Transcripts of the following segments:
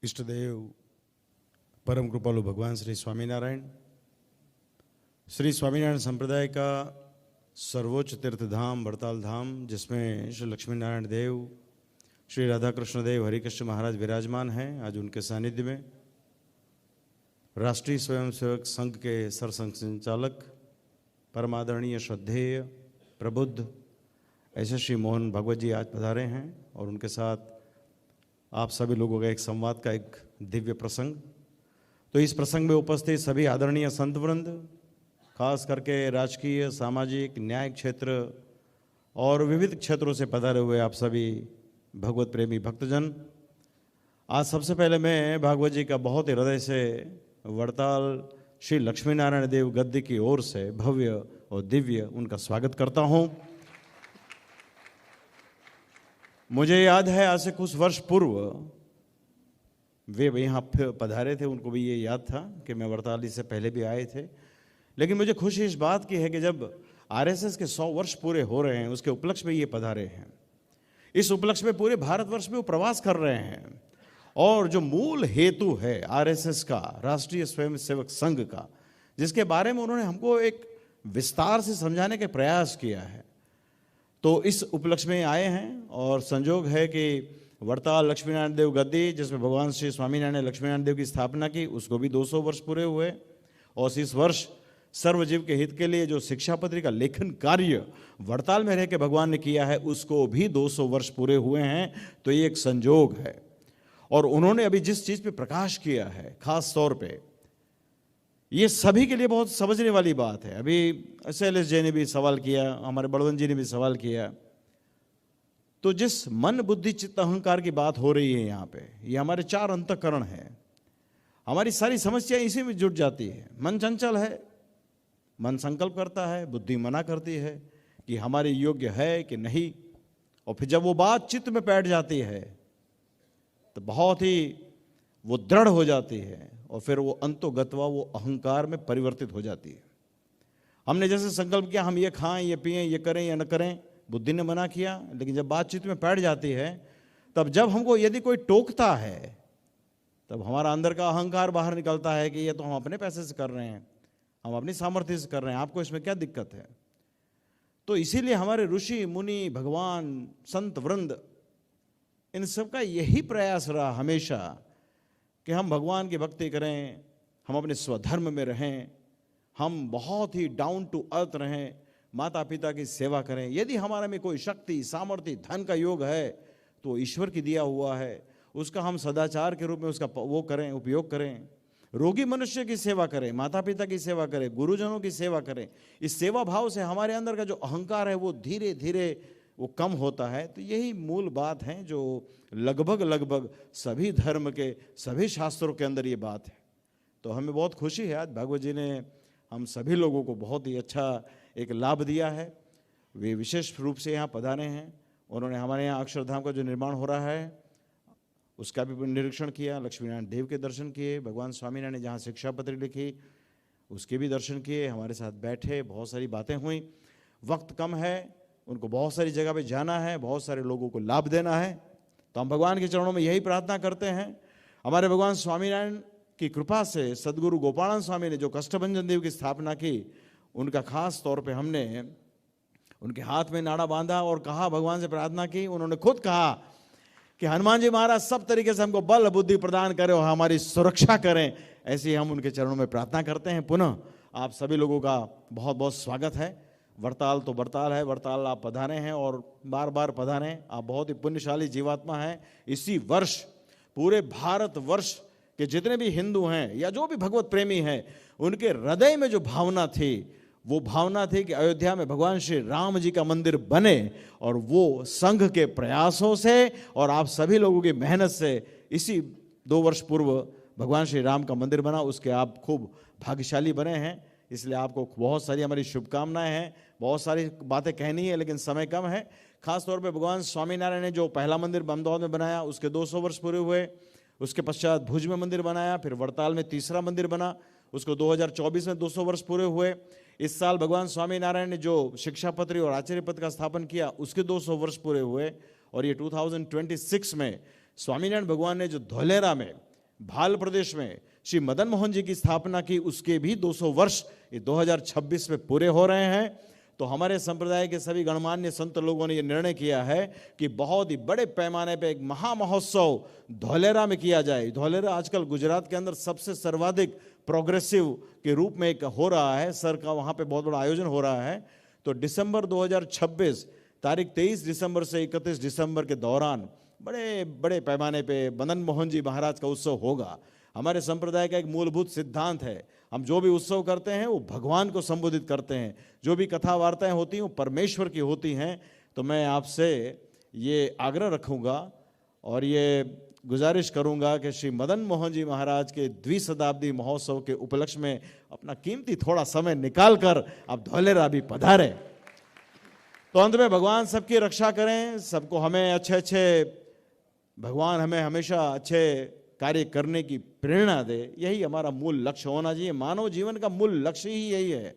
इष्टदेव परम कृपालु भगवान श्री स्वामीनारायण संप्रदाय का सर्वोच्च तीर्थ धाम वड़ताल धाम, जिसमें श्री लक्ष्मी नारायण देव, श्री राधा कृष्ण देव, हरिकृष्ण महाराज विराजमान हैं। आज उनके सानिध्य में राष्ट्रीय स्वयंसेवक संघ के सरसंघ संचालक परमादरणीय श्रद्धेय प्रबुद्ध ऐसे श्री मोहन भागवत जी आज पधारे हैं और उनके साथ आप सभी लोगों का एक संवाद का एक दिव्य प्रसंग। तो इस प्रसंग में उपस्थित सभी आदरणीय संत वृंद, खास करके राजकीय, सामाजिक, न्याय क्षेत्र और विविध क्षेत्रों से पधारे हुए आप सभी भगवत प्रेमी भक्तजन, आज सबसे पहले मैं भागवत जी का बहुत ही हृदय से वड़ताल श्री लक्ष्मी नारायण देव गद्दी की ओर से भव्य और दिव्य उनका स्वागत करता हूँ। मुझे याद है आज से कुछ वर्ष पूर्व वे यहाँ पधारे थे, उनको भी ये याद था कि मैं वड़ताल से पहले भी आए थे। लेकिन मुझे खुशी इस बात की है कि जब आरएसएस के 100 वर्ष पूरे हो रहे हैं, उसके उपलक्ष्य में ये पधारे हैं। इस उपलक्ष्य में पूरे भारतवर्ष में वो प्रवास कर रहे हैं और जो मूल हेतु है आरएसएस का, राष्ट्रीय स्वयंसेवक संघ का, जिसके बारे में उन्होंने हमको एक विस्तार से समझाने के प्रयास किया है, तो इस उपलक्ष्य में आए हैं। और संजोग है कि वड़ताल लक्ष्मी नारायण देव गद्दी, जिसमें भगवान श्री स्वामीनारायण ने लक्ष्मी नारायण देव की स्थापना की, उसको भी 200 वर्ष पूरे हुए। और इस वर्ष सर्वजीव के हित के लिए जो शिक्षा पत्री का लेखन कार्य वड़ताल में रह के भगवान ने किया है, उसको भी 200 वर्ष पूरे हुए हैं। तो ये एक संजोग है। और उन्होंने अभी जिस चीज़ पे प्रकाश किया है, खास तौर पे ये सभी के लिए बहुत समझने वाली बात है। अभी शैलेश जी ने भी सवाल किया, हमारे बड़वन जी ने भी सवाल किया। तो जिस मन बुद्धि चित्त अहंकार की बात हो रही है यहाँ पे, ये हमारे 4 अंतःकरण है। हमारी सारी समस्या इसी में जुट जाती है। मन चंचल है, मन संकल्प करता है, बुद्धि मना करती है कि हमारे योग्य है कि नहीं। और फिर जब वो बात चित्त में बैठ जाती है तो बहुत ही वो दृढ़ हो जाती है और फिर वो अंतोगत्वा वो अहंकार में परिवर्तित हो जाती है। हमने जैसे संकल्प किया हम ये खाएं, ये पिएं, ये करें या न करें, बुद्धि ने मना किया। लेकिन जब बातचीत में बैठ जाती है, तब जब हमको यदि कोई टोकता है, तब हमारा अंदर का अहंकार बाहर निकलता है कि ये तो हम अपने पैसे से कर रहे हैं, हम अपनी सामर्थ्य से कर रहे हैं, आपको इसमें क्या दिक्कत है। तो इसीलिए हमारे ऋषि मुनि, भगवान, संत वृंद, इन सबका यही प्रयास रहा हमेशा कि हम भगवान की भक्ति करें, हम अपने स्वधर्म में रहें, हम बहुत ही डाउन टू अर्थ रहें, माता पिता की सेवा करें। यदि हमारे में कोई शक्ति, सामर्थ्य, धन का योग है तो ईश्वर की दिया हुआ है, उसका हम सदाचार के रूप में उसका वो करें, उपयोग करें। रोगी मनुष्य की सेवा करें, माता पिता की सेवा करें, गुरुजनों की सेवा करें। इस सेवा भाव से हमारे अंदर का जो अहंकार है वो धीरे धीरे वो कम होता है। तो यही मूल बात है जो लगभग सभी धर्म के, सभी शास्त्रों के अंदर ये बात है। तो हमें बहुत खुशी है, आज भागवत जी ने हम सभी लोगों को बहुत ही अच्छा एक लाभ दिया है। वे विशेष रूप से यहाँ पधारे हैं। उन्होंने हमारे यहाँ अक्षरधाम का जो निर्माण हो रहा है उसका भी निरीक्षण किया, लक्ष्मी नारायण देव के दर्शन किए, भगवान स्वामीनारायण ने जहाँ शिक्षा पत्री लिखी उसके भी दर्शन किए, हमारे साथ बैठे, बहुत सारी बातें हुई। वक्त कम है, उनको बहुत सारी जगह पे जाना है, बहुत सारे लोगों को लाभ देना है। तो हम भगवान के चरणों में यही प्रार्थना करते हैं। हमारे भगवान स्वामीनारायण की कृपा से सदगुरु गोपालानंद स्वामी ने जो कष्टभंजन देव की स्थापना की, उनका खास तौर पे हमने उनके हाथ में नाड़ा बांधा और कहा, भगवान से प्रार्थना की। उन्होंने खुद कहा कि हनुमान जी महाराज सब तरीके से हमको बल बुद्धि प्रदान करें और हमारी सुरक्षा करें। ऐसे ही हम उनके चरणों में प्रार्थना करते हैं। पुनः आप सभी लोगों का बहुत बहुत स्वागत है। वड़ताल तो वड़ताल है, वड़ताल आप पधारे हैं और बार बार पधारें। आप बहुत ही पुण्यशाली जीवात्मा हैं। इसी वर्ष पूरे भारतवर्ष के जितने भी हिंदू हैं या जो भी भगवत प्रेमी हैं, उनके हृदय में जो भावना थी, वो भावना थी कि अयोध्या में भगवान श्री राम जी का मंदिर बने। और वो संघ के प्रयासों से और आप सभी लोगों की मेहनत से इसी 2 वर्ष पूर्व भगवान श्री राम का मंदिर बना। उसके आप खूब भाग्यशाली बने हैं। इसलिए आपको बहुत सारी हमारी शुभकामनाएं हैं। बहुत सारी बातें कहनी है लेकिन समय कम है। खास तौर पे भगवान स्वामीनारायण ने जो पहला मंदिर अहमदाबाद में बनाया, उसके 200 वर्ष पूरे हुए। उसके पश्चात भुज में मंदिर बनाया, फिर वड़ताल में तीसरा मंदिर बना, उसको 2024 में 200 वर्ष पूरे हुए। इस साल भगवान स्वामीनारायण ने जो शिक्षा पत्री और आचार्य पद का स्थापन किया, उसके 200 वर्ष पूरे हुए। और ये 2026 में स्वामीनारायण भगवान ने जो धौलेरा में भाल प्रदेश में श्री मदन मोहन जी की स्थापना की, उसके भी 200 वर्ष ये 2026 में पूरे हो रहे हैं। तो हमारे संप्रदाय के सभी गणमान्य संत लोगों ने ये निर्णय किया है कि बहुत ही बड़े पैमाने पे एक महामहोत्सव धौलेरा में किया जाए। धौलेरा आजकल गुजरात के अंदर सबसे सर्वाधिक प्रोग्रेसिव के रूप में एक हो रहा है, सर का वहाँ पे बहुत बड़ा आयोजन हो रहा है। तो दिसंबर 2026 तारीख 23 दिसंबर से 31 दिसंबर के दौरान बड़े बड़े पैमाने पे मदन मोहन जी महाराज का उत्सव होगा। हमारे संप्रदाय का एक मूलभूत सिद्धांत है, हम जो भी उत्सव करते हैं वो भगवान को संबोधित करते हैं, जो भी कथा वार्ताएं होती हैं वो परमेश्वर की होती हैं। तो मैं आपसे ये आग्रह रखूँगा और ये गुजारिश करूँगा कि श्री मदन मोहन जी महाराज के द्विशताब्दी महोत्सव के उपलक्ष्य में अपना कीमती थोड़ा समय निकाल कर आप धौलेरा भी पधारें। तो अंत में भगवान सबकी रक्षा करें, सबको हमें अच्छे भगवान हमें हमेशा अच्छे कार्य करने की प्रेरणा दे, यही हमारा मूल लक्ष्य होना चाहिए। मानव जीवन का मूल लक्ष्य ही यही है।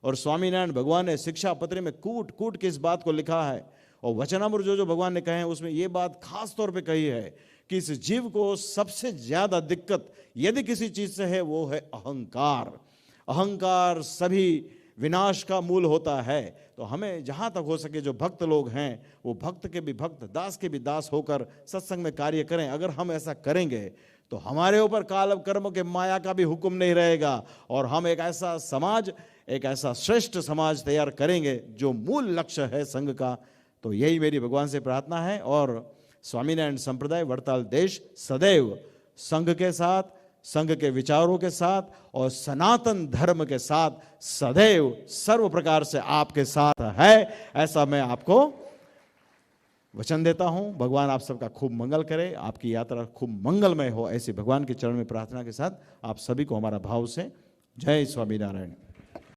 और स्वामीनारायण भगवान ने शिक्षा पत्र में कूट कूट के इस बात को लिखा है, और वचनामृत जो भगवान ने कहे हैं उसमें ये बात खास तौर पे कही है कि इस जीव को सबसे ज्यादा दिक्कत यदि किसी चीज से है वो है अहंकार। अहंकार सभी विनाश का मूल होता है। तो हमें जहाँ तक हो सके जो भक्त लोग हैं वो भक्त के भी भक्त, दास के भी दास होकर सत्संग में कार्य करें। अगर हम ऐसा करेंगे तो हमारे ऊपर काल कर्म के माया का भी हुक्म नहीं रहेगा, और हम एक ऐसा समाज, एक ऐसा श्रेष्ठ समाज तैयार करेंगे जो मूल लक्ष्य है संघ का। तो यही मेरी भगवान से प्रार्थना है। और स्वामीनारायण संप्रदाय वड़ताल देश सदैव संघ के साथ, संघ के विचारों के साथ और सनातन धर्म के साथ सदैव सर्व प्रकार से आपके साथ है, ऐसा मैं आपको वचन देता हूं। भगवान आप सबका खूब मंगल करे, आपकी यात्रा खूब मंगलमय हो, ऐसी भगवान के चरण में प्रार्थना के साथ आप सभी को हमारा भाव से जय स्वामीनारायण।